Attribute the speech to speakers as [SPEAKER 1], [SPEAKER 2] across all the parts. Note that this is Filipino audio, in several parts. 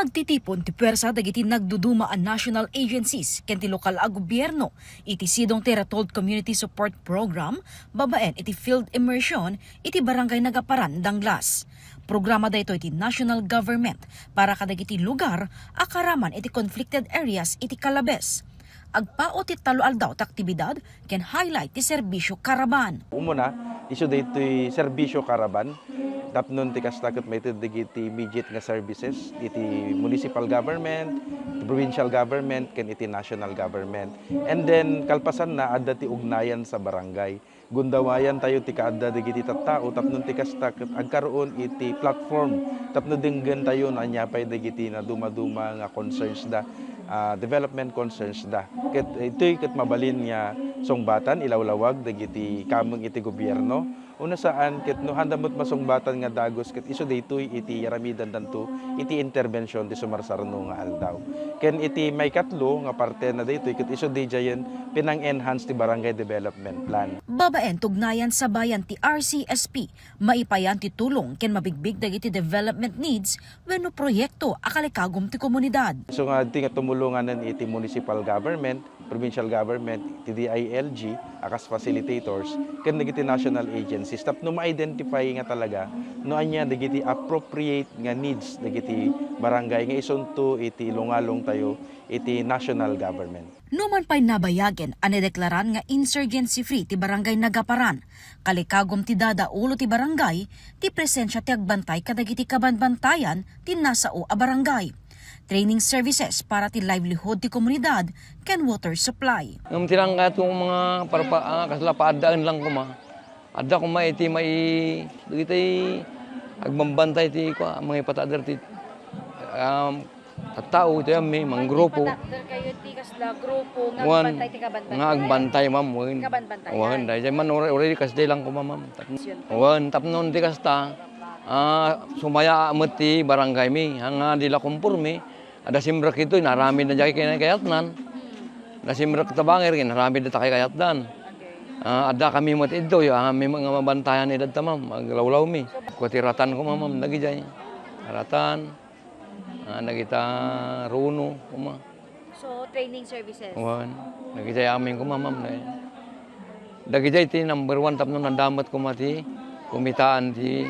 [SPEAKER 1] Nagtitipon ti pwersa dagiti nagduduma ang national agencies ken ti lokal a gobyerno iti sidong ti Ratold Community Support Program babaen iti field immersion iti barangay Nagaparan, Danglas. Programa daytoy iti national government para kadagiti lugar akaraman iti conflicted areas iti Calabes. Agpao ti talo aldaw ta aktibidad ken highlight ti serbisyo karaban.
[SPEAKER 2] Umuna, isu daytoy serbisyo karaban. Tapnon ti kastakot may digiti immediate nga services iti municipal government, iti provincial government, ken iti national government. And then kalpasan na adda ti ugnayan sa barangay. Gundawayan tayo ti kaadda digiti tattao tapnon ti kastakot agkaroon iti platform tapno dinggen tayo na anyapay digiti na dumaduma nga concerns da. Development concerns da. Ito'y ket mabalin nga songbatan ilawlawag dagiti kameng iti gobyerno. Una saan ket no handamot masungbatan nga dagos ket isu daytoy iti yaramidan danto iti intervention ti sumarsarno nga aldaw. Ken iti may katlo nga parte na daytoy ket isu dijayen pinang-enhance ti barangay development plan.
[SPEAKER 1] Babaen tugnayan sa bayan ti RCSP maipayan ti tulong ken mabigbig dagiti development needs wenno proyekto akalikagom ti komunidad.
[SPEAKER 2] So nga ti nga tumulunganan iti municipal government, provincial government, iti DILG akas facilitators ken dagiti national agencies tapno ma-identify nga talaga no anya dagiti appropriate nga needs dagiti barangay nga isunto iti lungalong tayo iti national government.
[SPEAKER 1] Numan pa'y nabayagen anedeklaran nga insurgency-free ti barangay Nagaparan. Kalikagom ti dadaulo ti barangay, ti presensya ti agbantay kadagiti kabanbantayan ti nasao a barangay. Training services para ti livelihood ti komunidad ken water supply.
[SPEAKER 3] Ngam tilang ka itong mga kasalapaadaan lang kuma. Adda kuma iti may dagiti agbambantay ti mga ipatadar ti tattao ito may mga grupo.
[SPEAKER 1] Kayo ti kasla grupo
[SPEAKER 3] nga agbantay ti kabanbantayan. Nga agbantay ma'am. Wan dahil man already kasday lang ko ma'am. Wan tapnon ti kasta sumaya amet ti barangay mi hanga dila kumpurmi. Ada simrak ito narami na jay kayatnan. Ada simrak tabanger narami na takay kayatnan. Ada kami mat iddo yo may mga mabantayan edad ta ma'am maglawlaw mi. Kutiratan ko ma'am lagi jay. Ratan. Nagita runo kuma.
[SPEAKER 1] So training services.
[SPEAKER 3] Wan. Nagita amin ko ma'am na. Dagiti ti number 1 tapno nandamat ko mati kumitaan ti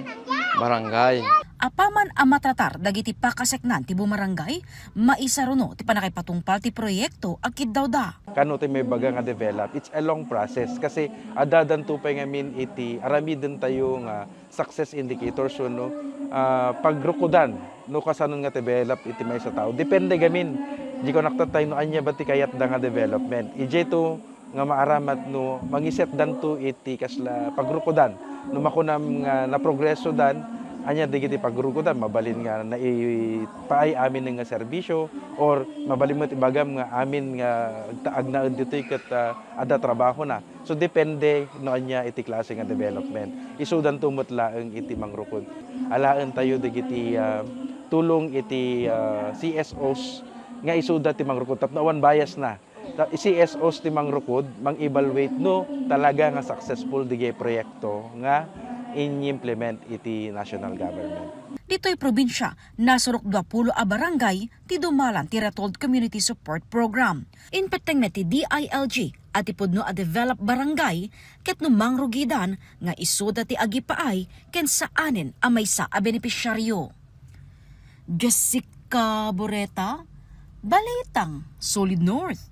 [SPEAKER 3] barangay.
[SPEAKER 1] Apaman a matatar dagiti pakaseknan ti bumarangay, maisaruno ti panakipatungpal ti proyekto agkid daw da.
[SPEAKER 2] Kano ti may baga nga develop, it's a long process kasi adadan tupay nga min iti aramiden tayo nga success indicators so no pagrukudan no kasanon nga develop iti may sa tao. Depende gamin. Di ko naktatay no anya ba ti kayat da nga development. Ije to nga maaramat no mangiset danto iti kasla pagrukudan no makunam nga na progreso dan anya digiti pagrukudan mabalin nga naipaay amin nga serbisyo or mabalin mo tibagam nga amin nga agnaen ditoy ket ada trabaho na. So depende no anya iti klase nga development. Isudan tumot laeng iti mangrukod. Alaen tayo digiti tulong iti CSOs nga isuda ti mangrukod tapno awan bias na. CSOs ti mangrukod mang-evaluate no talaga nga successful dige proyekto nga in-implement iti national government.
[SPEAKER 1] Dito'y probinsya, nasurok 20 a barangay ti dumalan ti Ratold Community Support Program. Inpeteng na ti DILG at ipudno a develop barangay ket no mangrugidan nga isuda ti agipaay ken saanen a maysa a benepisyaryo. Jessica Boreta, Balitang Solid North.